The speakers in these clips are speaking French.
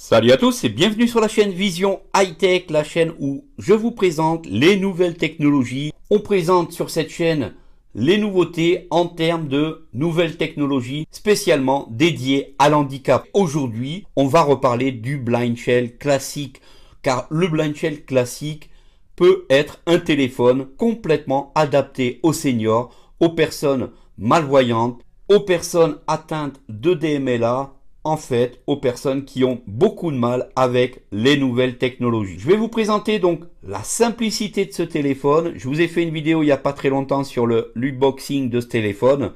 Salut à tous et bienvenue sur la chaîne Vision High Tech, la chaîne où je vous présente les nouvelles technologies. On présente sur cette chaîne les nouveautés en termes de nouvelles technologies spécialement dédiées à l'handicap. Aujourd'hui, on va reparler du blind shell classique, car le blind shell classique peut être un téléphone complètement adapté aux seniors, aux personnes malvoyantes, aux personnes atteintes de DMLA, en fait, aux personnes qui ont beaucoup de mal avec les nouvelles technologies. Je vais vous présenter donc la simplicité de ce téléphone. Je vous ai fait une vidéo il n'y a pas très longtemps sur l'unboxing de ce téléphone.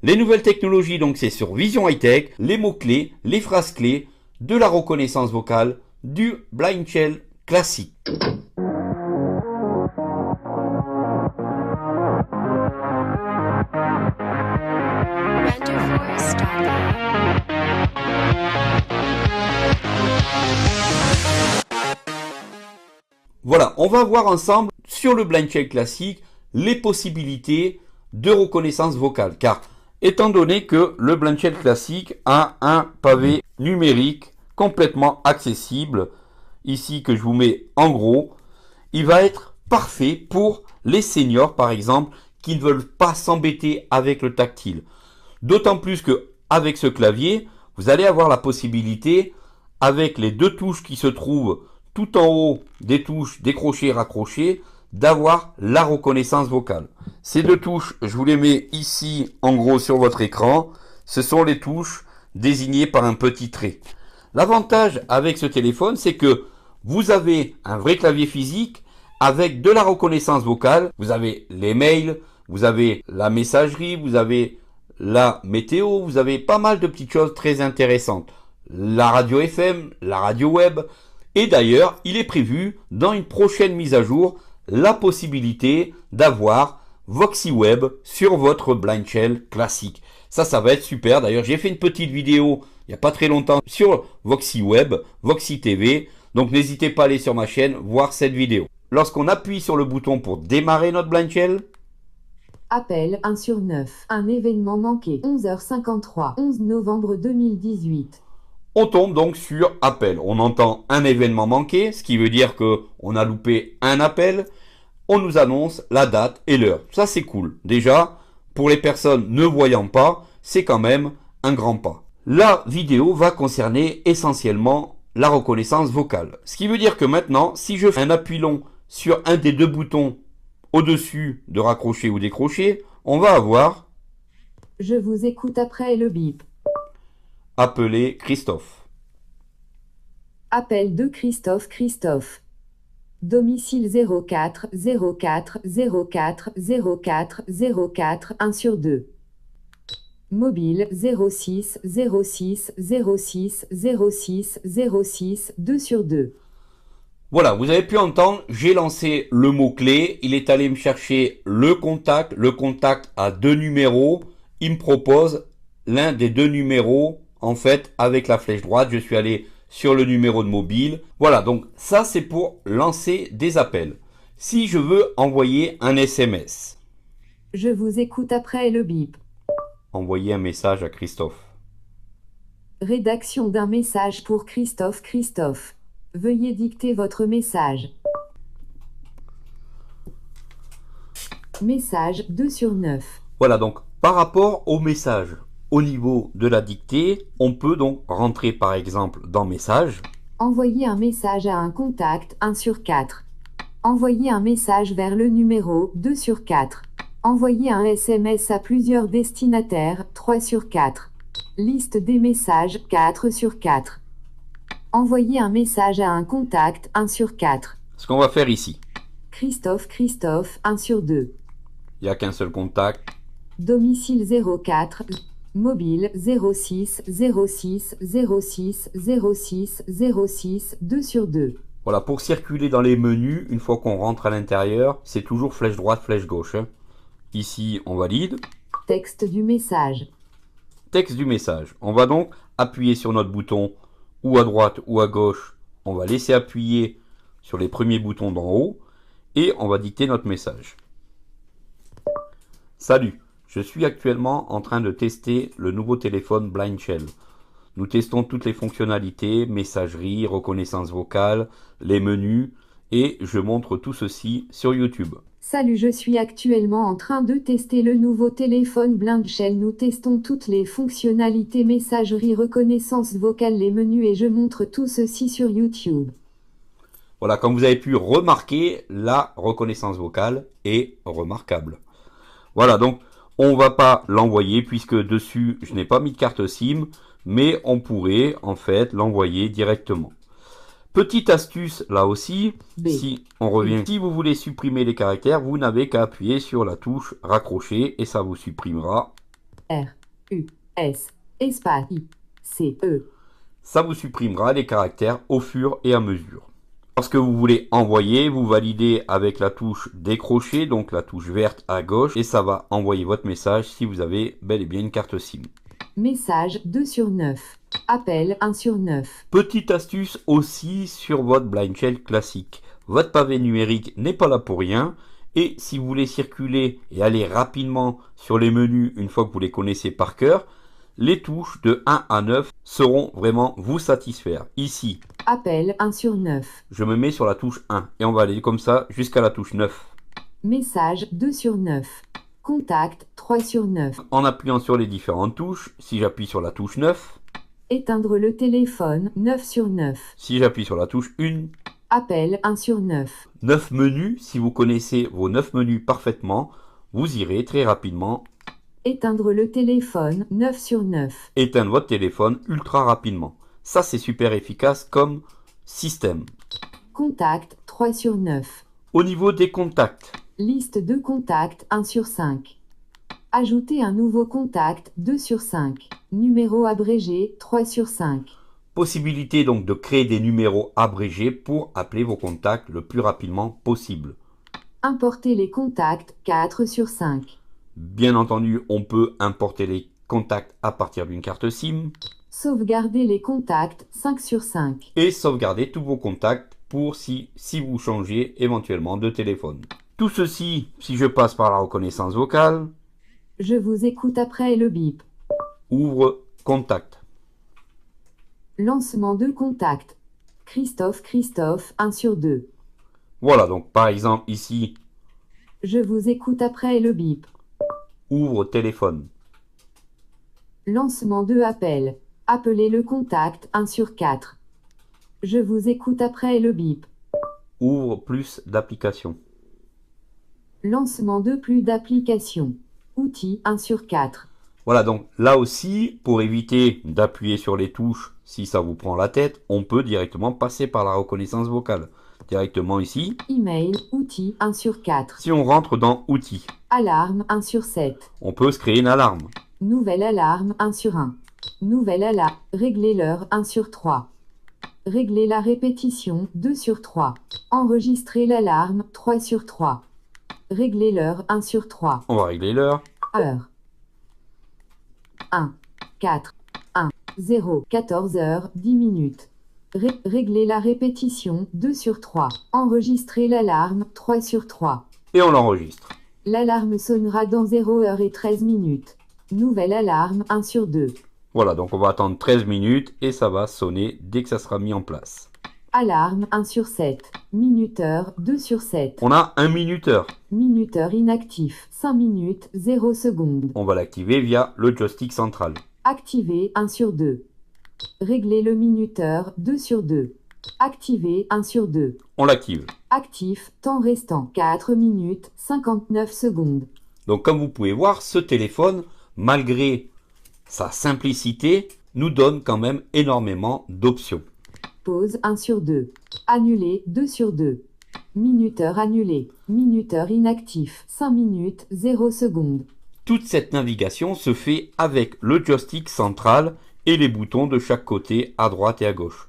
Les nouvelles technologies, donc c'est sur Vision High Tech, les mots-clés, les phrases clés, de la reconnaissance vocale, du blind shell classique. Voilà, on va voir ensemble sur le blind shell classique les possibilités de reconnaissance vocale. Car étant donné que le blind shell classique a un pavé numérique complètement accessible, ici que je vous mets en gros, il va être parfait pour les seniors par exemple qui ne veulent pas s'embêter avec le tactile. D'autant plus que avec ce clavier, vous allez avoir la possibilité, avec les deux touches qui se trouvent tout en haut des touches décrocher raccrocher, d'avoir la reconnaissance vocale. Ces deux touches, je vous les mets ici en gros sur votre écran. Ce sont les touches désignées par un petit trait. L'avantage avec ce téléphone, c'est que vous avez un vrai clavier physique avec de la reconnaissance vocale. Vous avez les mails, vous avez la messagerie, vous avez la météo, vous avez pas mal de petites choses très intéressantes. La radio FM, la radio web. Et d'ailleurs, il est prévu dans une prochaine mise à jour la possibilité d'avoir VoxyWeb sur votre blind shell classique. Ça va être super. D'ailleurs, j'ai fait une petite vidéo il n'y a pas très longtemps sur VoxyWeb, Voxy TV. Donc n'hésitez pas à aller sur ma chaîne voir cette vidéo. Lorsqu'on appuie sur le bouton pour démarrer notre blind shell, appel 1 sur 9. Un événement manqué. 11h53. 11 novembre 2018. on tombe donc sur appel. On entend un événement manqué, ce qui veut dire que on a loupé un appel. On nous annonce la date et l'heure. Ça, c'est cool. Déjà, pour les personnes ne voyant pas, c'est quand même un grand pas. La vidéo va concerner essentiellement la reconnaissance vocale. Ce qui veut dire que maintenant, si je fais un appui long sur un des deux boutons au-dessus de raccrocher ou décrocher, on va avoir « Je vous écoute après le bip ». Appeler Christophe. Appel de Christophe. Domicile 04 04 04 04 04 1 sur 2. Mobile 06 06 06 06 06 2 sur 2. Voilà, vous avez pu entendre, j'ai lancé le mot-clé, il est allé me chercher le contact a deux numéros, il me propose l'un des deux numéros, en fait, avec la flèche droite, je suis allé sur le numéro de mobile. Voilà, donc ça c'est pour lancer des appels. Si je veux envoyer un SMS. Je vous écoute après le bip. Envoyer un message à Christophe. Rédaction d'un message pour Christophe. Veuillez dicter votre message. Message 2 sur 9. Voilà, donc par rapport au message, au niveau de la dictée, on peut donc rentrer par exemple dans message. Envoyer un message à un contact 1 sur 4. Envoyer un message vers le numéro 2 sur 4. Envoyer un SMS à plusieurs destinataires 3 sur 4. Liste des messages 4 sur 4. Envoyer un message à un contact 1 sur 4. Ce qu'on va faire ici. Christophe 1 sur 2. Il n'y a qu'un seul contact. Domicile 04. Mobile 06 06 06 06 06 2 sur 2. Voilà, pour circuler dans les menus, une fois qu'on rentre à l'intérieur, c'est toujours flèche droite, flèche gauche. Ici, on valide. Texte du message. Texte du message. On va donc appuyer sur notre bouton ou à droite ou à gauche. On va laisser appuyer sur les premiers boutons d'en haut et on va dicter notre message. Salut, je suis actuellement en train de tester le nouveau téléphone Blind Shell. Nous testons toutes les fonctionnalités, messagerie, reconnaissance vocale, les menus, et je montre tout ceci sur YouTube. Salut, je suis actuellement en train de tester le nouveau téléphone Blind Shell. Nous testons toutes les fonctionnalités, messagerie, reconnaissance vocale, les menus, et je montre tout ceci sur YouTube. Voilà, comme vous avez pu remarquer, la reconnaissance vocale est remarquable. Voilà, donc on va pas l'envoyer puisque dessus je n'ai pas mis de carte SIM, mais on pourrait en fait l'envoyer directement. Petite astuce là aussi, si on revient, si vous voulez supprimer les caractères, vous n'avez qu'à appuyer sur la touche raccrocher et ça vous supprimera R, U, S, espace, I, C, E. Ça vous supprimera les caractères au fur et à mesure. Lorsque vous voulez envoyer, vous validez avec la touche décrocher, donc la touche verte à gauche, et ça va envoyer votre message si vous avez bel et bien une carte SIM. Message 2 sur 9. Appel 1 sur 9. Petite astuce aussi sur votre Blind Shell classique. Votre pavé numérique n'est pas là pour rien. Et si vous voulez circuler et aller rapidement sur les menus une fois que vous les connaissez par cœur, les touches de 1 à 9 seront vraiment vous satisfaire. Ici, appel 1 sur 9. Je me mets sur la touche 1 et on va aller comme ça jusqu'à la touche 9. Message 2 sur 9. Contact 3 sur 9. En appuyant sur les différentes touches, si j'appuie sur la touche 9, éteindre le téléphone 9 sur 9. Si j'appuie sur la touche 1, appel 1 sur 9. 9 menus, si vous connaissez vos 9 menus parfaitement, vous irez très rapidement éteindre le téléphone 9 sur 9. Éteindre votre téléphone ultra rapidement. Ça c'est super efficace comme système. Contact 3 sur 9. Au niveau des contacts, liste de contacts 1 sur 5. Ajouter un nouveau contact 2 sur 5. Numéro abrégé 3 sur 5. Possibilité donc de créer des numéros abrégés pour appeler vos contacts le plus rapidement possible. Importer les contacts 4 sur 5. Bien entendu, on peut importer les contacts à partir d'une carte SIM. Sauvegarder les contacts 5 sur 5. Et sauvegarder tous vos contacts pour si vous changez éventuellement de téléphone. Tout ceci, si je passe par la reconnaissance vocale. Je vous écoute après le bip. Ouvre contact. Lancement de contact. Christophe 1 sur 2. Voilà, donc par exemple ici. Je vous écoute après le bip. Ouvre téléphone. Lancement de appel. Appelez le contact 1 sur 4. Je vous écoute après le bip. Ouvre plus d'applications. Lancement de plus d'applications. Outils 1 sur 4. Voilà, donc là aussi, pour éviter d'appuyer sur les touches si ça vous prend la tête, on peut directement passer par la reconnaissance vocale. Directement ici. Email, outils 1 sur 4. Si on rentre dans outils. Alarme 1 sur 7. On peut se créer une alarme. Nouvelle alarme 1 sur 1. Nouvelle alarme. Régler l'heure 1 sur 3. Régler la répétition 2 sur 3. Enregistrer l'alarme 3 sur 3. Régler l'heure 1 sur 3. On va régler l'heure. Heure. 1, 4, 1, 0, 14 heures, 10 minutes. Régler la répétition 2 sur 3. Enregistrer l'alarme 3 sur 3. Et on l'enregistre. L'alarme sonnera dans 0 heure et 13 minutes. Nouvelle alarme 1 sur 2. Voilà, donc on va attendre 13 minutes et ça va sonner dès que ça sera mis en place. Alarme 1 sur 7. Minuteur 2 sur 7. On a un minuteur. Minuteur inactif 5 minutes 0 secondes. On va l'activer via le joystick central. Activer 1 sur 2. Régler le minuteur 2 sur 2. Activer 1 sur 2. On l'active. Actif, temps restant 4 minutes 59 secondes. Donc comme vous pouvez voir, ce téléphone, malgré sa simplicité, nous donne quand même énormément d'options. Pause 1 sur 2. Annuler 2 sur 2. Minuteur annulé. Minuteur inactif 5 minutes 0 secondes. Toute cette navigation se fait avec le joystick central et les boutons de chaque côté à droite et à gauche.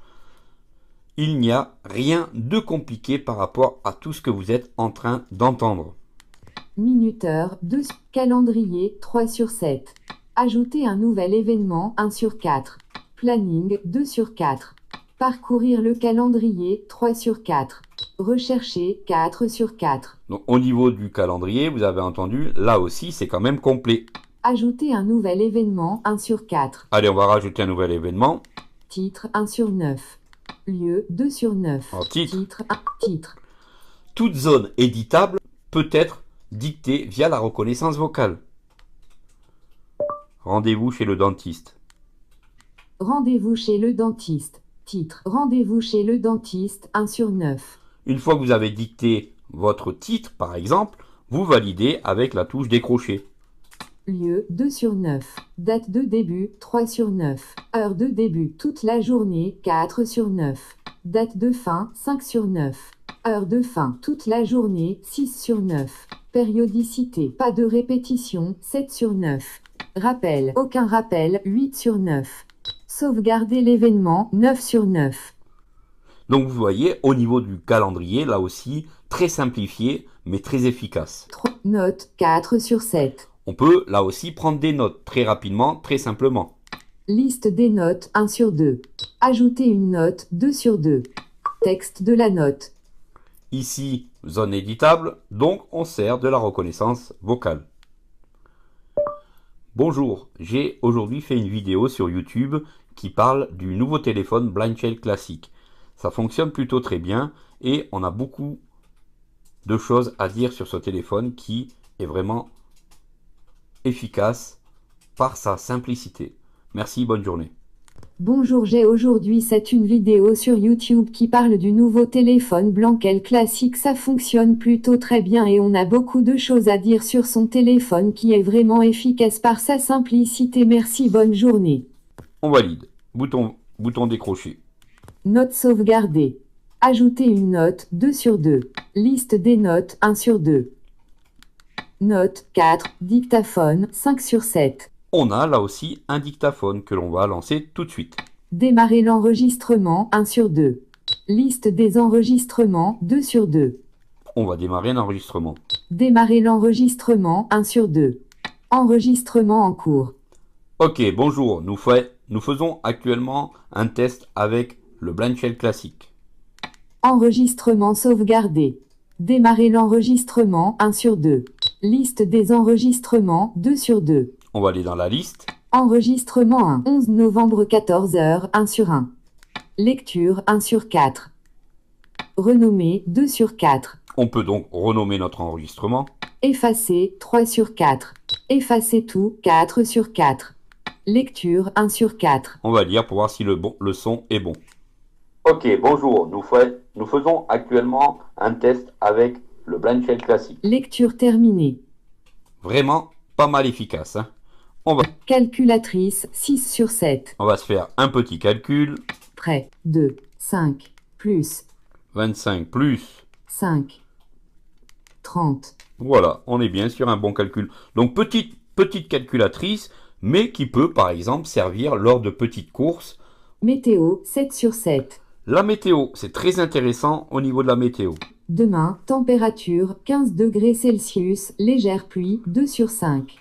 Il n'y a rien de compliqué par rapport à tout ce que vous êtes en train d'entendre. Minuteur 2. Calendrier 3 sur 7. Ajouter un nouvel événement 1 sur 4. Planning 2 sur 4. Parcourir le calendrier 3 sur 4. Rechercher 4 sur 4. Donc au niveau du calendrier, vous avez entendu, là aussi c'est quand même complet. Ajouter un nouvel événement 1 sur 4. Allez, on va rajouter un nouvel événement. Titre 1 sur 9. Lieu 2 sur 9. En titre. Titre 1. Titre. Toute zone éditable peut être dictée via la reconnaissance vocale. Rendez-vous chez le dentiste. Rendez-vous chez le dentiste. Titre. Rendez-vous chez le dentiste 1 sur 9. Une fois que vous avez dicté votre titre, par exemple, vous validez avec la touche décrocher. Lieu 2 sur 9. Date de début 3 sur 9. Heure de début toute la journée 4 sur 9. Date de fin 5 sur 9. Heure de fin toute la journée 6 sur 9. Périodicité pas de répétition 7 sur 9. Rappel aucun rappel 8 sur 9. Sauvegarder l'événement 9 sur 9. Donc vous voyez, au niveau du calendrier, là aussi, très simplifié, mais très efficace. 3. Note 4 sur 7. On peut, là aussi, prendre des notes très rapidement, très simplement. Liste des notes 1 sur 2. Ajouter une note 2 sur 2. Texte de la note. Ici, zone éditable, donc on sert de la reconnaissance vocale. Bonjour, j'ai aujourd'hui fait une vidéo sur YouTube qui parle du nouveau téléphone Blind Shell Classic. Ça fonctionne plutôt très bien et on a beaucoup de choses à dire sur ce téléphone qui est vraiment efficace par sa simplicité. Merci, bonne journée. Bonjour, c'est une vidéo sur YouTube qui parle du nouveau téléphone Blankel Classic. Ça fonctionne plutôt très bien et on a beaucoup de choses à dire sur son téléphone qui est vraiment efficace par sa simplicité. Merci, bonne journée. On valide. Bouton décroché. Note sauvegardée. Ajouter une note 2 sur 2. Liste des notes 1 sur 2. Note 4. Dictaphone 5 sur 7. On a là aussi un dictaphone que l'on va lancer tout de suite. Démarrer l'enregistrement 1 sur 2. Liste des enregistrements 2 sur 2. On va démarrer l'enregistrement. Démarrer l'enregistrement 1 sur 2. Enregistrement en cours. Ok, bonjour, nous faisons actuellement un test avec le Blind Shell Classic. Enregistrement sauvegardé. Démarrer l'enregistrement 1 sur 2. Liste des enregistrements 2 sur 2. On va aller dans la liste. Enregistrement 1. 11 novembre 14h 1 sur 1. Lecture 1 sur 4. Renommé 2 sur 4. On peut donc renommer notre enregistrement. Effacer 3 sur 4. Effacer tout 4 sur 4. Lecture 1 sur 4. On va lire pour voir si le son est bon. Ok, bonjour, nous faisons actuellement un test avec le Blind Shell Classic. Lecture terminée. Vraiment pas mal efficace. On va... Calculatrice 6 sur 7. On va se faire un petit calcul. Prêt 2, 5, plus 25 plus 5, 30. Voilà, on est bien sur un bon calcul. Donc petite calculatrice, mais qui peut par exemple servir lors de petites courses. Météo 7 sur 7. La météo, c'est très intéressant au niveau de la météo. Demain, température 15 degrés Celsius, légère pluie 2 sur 5.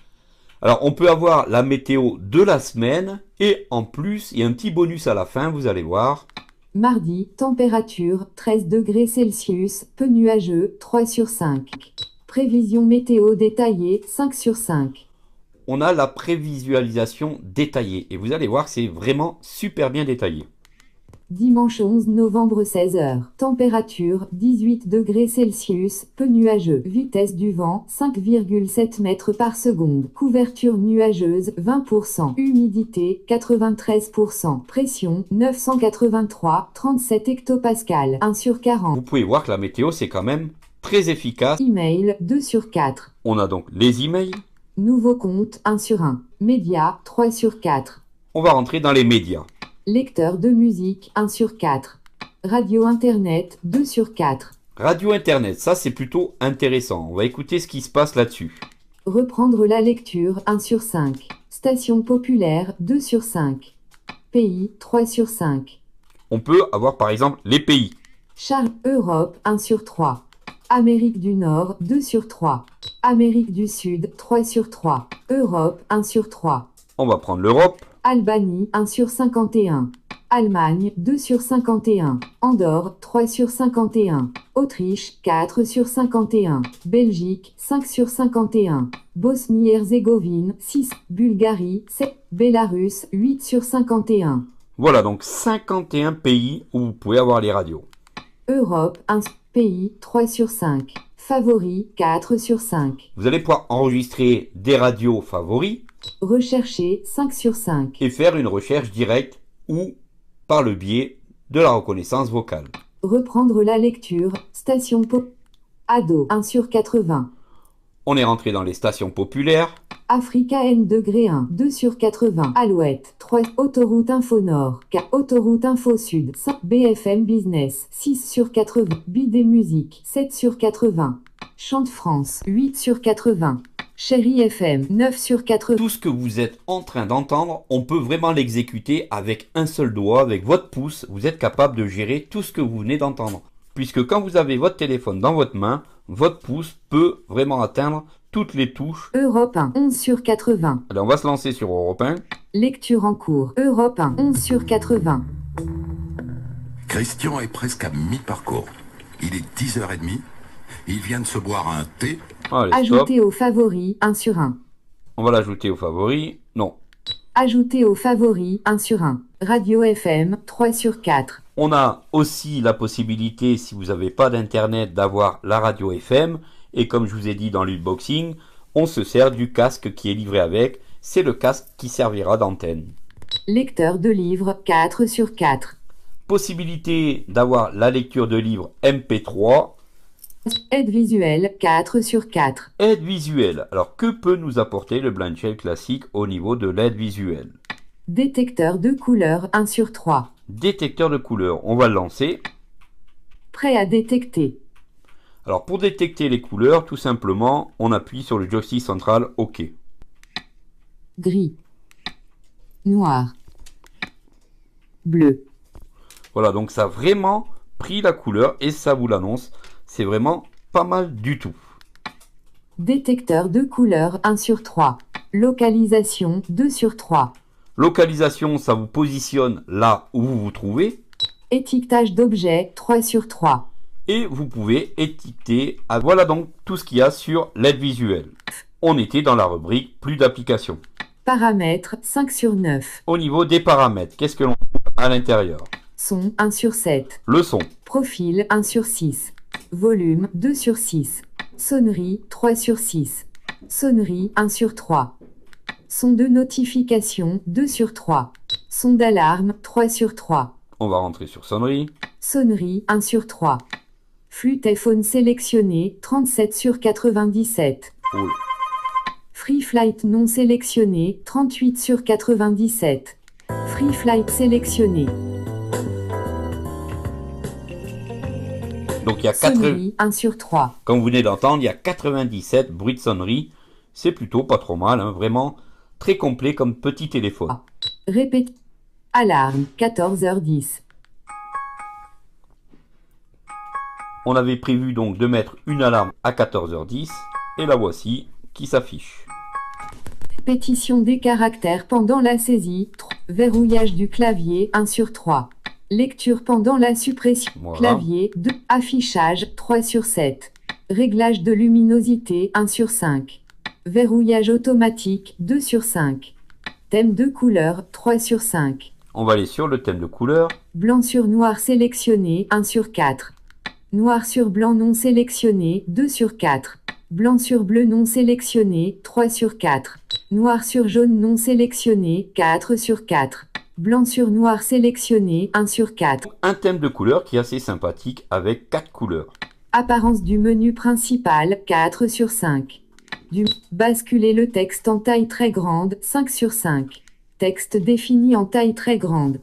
Alors on peut avoir la météo de la semaine et en plus, il y a un petit bonus à la fin, vous allez voir. Mardi, température 13 degrés Celsius, peu nuageux 3 sur 5. Prévision météo détaillée 5 sur 5. On a la prévisualisation détaillée et vous allez voir, c'est vraiment super bien détaillé. Dimanche 11 novembre 16h. Température 18 degrés Celsius, peu nuageux. Vitesse du vent 5,7 mètres par seconde. Couverture nuageuse 20%. Humidité 93%. Pression 983,37 hectopascal. 1 sur 40. Vous pouvez voir que la météo c'est quand même très efficace. Email 2 sur 4. On a donc les emails. Nouveau compte 1 sur 1. Médias 3 sur 4. On va rentrer dans les médias. Lecteur de musique 1 sur 4. Radio Internet 2 sur 4. Radio Internet, ça c'est plutôt intéressant. On va écouter ce qui se passe là-dessus. Reprendre la lecture 1 sur 5. Station populaire 2 sur 5. Pays 3 sur 5. On peut avoir par exemple les pays. Europe 1 sur 3. Amérique du Nord 2 sur 3. Amérique du Sud 3 sur 3. Europe 1 sur 3. On va prendre l'Europe. Albanie 1 sur 51. Allemagne, 2 sur 51. Andorre, 3 sur 51. Autriche, 4 sur 51. Belgique, 5 sur 51. Bosnie-Herzégovine, 6. Bulgarie, 7. Bélarus, 8 sur 51. Voilà donc 51 pays où vous pouvez avoir les radios. Europe, 1 pays, 3 sur 5. Favoris, 4 sur 5. Vous allez pouvoir enregistrer des radios favoris Rechercher, 5 sur 5. et faire une recherche directe ou par le biais de la reconnaissance vocale. Reprendre la lecture, station Ado, 1 sur 80. On est rentré dans les stations populaires. Africa N degré 1, 2 sur 80. Alouette, 3. Autoroute Info Nord, Autoroute Info Sud, 5. BFM Business, 6 sur 80. Bidé Musique, 7 sur 80. Chante France, 8 sur 80. Chérie FM, 9 sur 80. Tout ce que vous êtes en train d'entendre, on peut vraiment l'exécuter avec un seul doigt, avec votre pouce. Vous êtes capable de gérer tout ce que vous venez d'entendre. Puisque quand vous avez votre téléphone dans votre main, votre pouce peut vraiment atteindre toutes les touches. Europe 1, 11 sur 80. Allez, on va se lancer sur Europe 1. Lecture en cours. Europe 1, 11 sur 80. Christian est presque à mi-parcours. Il est 10h30. Il vient de se boire un thé. Allez, stop. Ajouter aux favoris, 1 sur 1. On va l'ajouter aux favoris. Non. Ajouter aux favoris, 1 sur 1. Radio FM, 3 sur 4. On a aussi la possibilité, si vous n'avez pas d'internet, d'avoir la radio FM. Et comme je vous ai dit dans l'unboxing, on se sert du casque qui est livré avec. C'est le casque qui servira d'antenne. Lecteur de livres, 4 sur 4. Possibilité d'avoir la lecture de livres MP3. Aide visuelle, 4 sur 4. Aide visuelle. Alors que peut nous apporter le Blind Shell classique au niveau de l'aide visuelle? Détecteur de couleurs, 1 sur 3. Détecteur de couleurs. On va le lancer. Prêt à détecter. Alors pour détecter les couleurs, tout simplement, on appuie sur le joystick central OK. Gris. Noir. Bleu. Voilà, donc ça a vraiment pris la couleur et ça vous l'annonce. C'est vraiment pas mal du tout. Détecteur de couleurs, 1 sur 3. Localisation, 2 sur 3. Localisation, ça vous positionne là où vous vous trouvez. Étiquetage d'objets, 3 sur 3. Et vous pouvez étiqueter. Voilà donc tout ce qu'il y a sur l'aide visuelle. On était dans la rubrique plus d'applications. Paramètres, 5 sur 9. Au niveau des paramètres, qu'est-ce que l'on trouve à l'intérieur? Son, 1 sur 7. Le son. Profil, 1 sur 6. Volume, 2 sur 6. Sonnerie, 3 sur 6. Sonnerie, 1 sur 3. Son de notification, 2 sur 3. Son d'alarme, 3 sur 3. On va rentrer sur sonnerie. Sonnerie, 1 sur 3. Flûte iPhone sélectionné, 37 sur 97. Oh. Free Flight non sélectionné, 38 sur 97. Free Flight sélectionné. Donc il y a Sonnerie, 1 sur 3. Comme vous venez d'entendre, il y a 97 bruits de sonnerie. C'est plutôt pas trop mal, hein, vraiment très complet comme petit téléphone. Répète. Alarme, 14h10. On avait prévu donc de mettre une alarme à 14h10 et la voici qui s'affiche. Pétition des caractères pendant la saisie. Verrouillage du clavier, 1 sur 3. Lecture pendant la suppression. Voilà. Clavier, 2. Affichage, 3 sur 7. Réglage de luminosité, 1 sur 5. Verrouillage automatique, 2 sur 5. Thème de couleur, 3 sur 5. On va aller sur le thème de couleur. Blanc sur noir sélectionné, 1 sur 4. Noir sur blanc non sélectionné, 2 sur 4. Blanc sur bleu non sélectionné, 3 sur 4. Noir sur jaune non sélectionné, 4 sur 4. Blanc sur noir sélectionné, 1 sur 4. Un thème de couleur qui est assez sympathique avec 4 couleurs. Apparence du menu principal, 4 sur 5. Basculer le texte en taille très grande, 5 sur 5. Texte défini en taille très grande.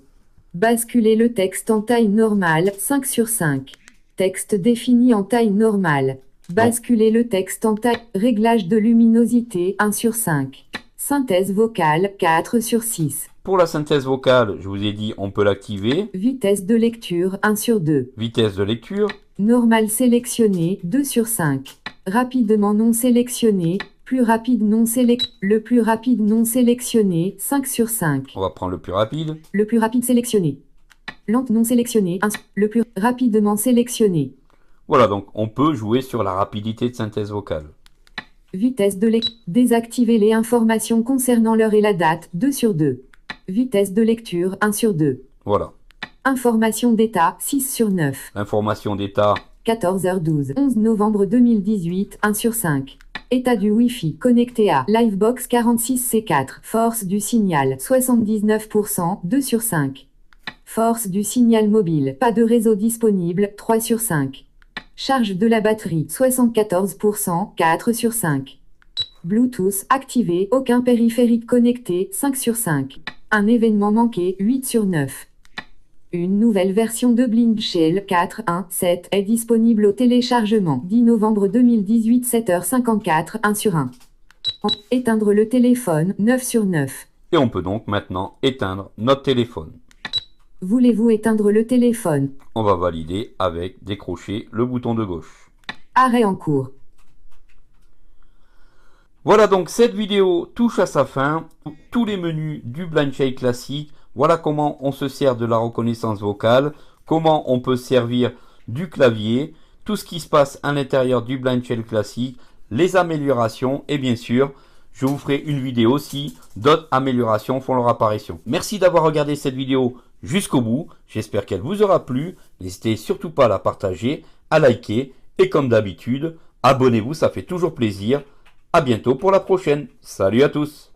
Basculer le texte en taille normale, 5 sur 5. Texte défini en taille normale. Basculer le texte en taille. Réglage de luminosité, 1 sur 5. Synthèse vocale, 4 sur 6. Pour la synthèse vocale, je vous ai dit, on peut l'activer. Vitesse de lecture, 1 sur 2. Vitesse de lecture. Normal sélectionné, 2 sur 5. Rapidement non sélectionné, plus rapide non sélectionné. Le plus rapide non sélectionné, 5 sur 5. On va prendre le plus rapide. Le plus rapide sélectionné. Lente non sélectionnée. Le plus rapidement sélectionné. Voilà, donc on peut jouer sur la rapidité de synthèse vocale. Vitesse de lecture. Désactiver les informations concernant l'heure et la date. 2 sur 2. Vitesse de lecture. 1 sur 2. Voilà. Information d'état. 6 sur 9. Information d'état. 14h12. 11 novembre 2018. 1 sur 5. État du Wi-Fi. Connecté à Livebox 46C4. Force du signal. 79%. 2 sur 5. Force du signal mobile. Pas de réseau disponible. 3 sur 5. Charge de la batterie. 74%. 4 sur 5. Bluetooth activé. Aucun périphérique connecté. 5 sur 5. Un événement manqué. 8 sur 9. Une nouvelle version de Blink Shell 4.1.7 est disponible au téléchargement. 10 novembre 2018 7h54 1 sur 1. Éteindre le téléphone 9 sur 9. Et on peut donc maintenant éteindre notre téléphone. Voulez-vous éteindre le téléphone? On va valider avec décrocher le bouton de gauche. Arrêt en cours. Voilà, donc cette vidéo touche à sa fin. Tous les menus du Blind Shell classique. Voilà comment on se sert de la reconnaissance vocale, comment on peut servir du clavier, tout ce qui se passe à l'intérieur du Blind Shell classique, les améliorations et bien sûr, je vous ferai une vidéo si d'autres améliorations font leur apparition. Merci d'avoir regardé cette vidéo jusqu'au bout, j'espère qu'elle vous aura plu. N'hésitez surtout pas à la partager, à liker et comme d'habitude, abonnez-vous, ça fait toujours plaisir. À bientôt pour la prochaine. Salut à tous.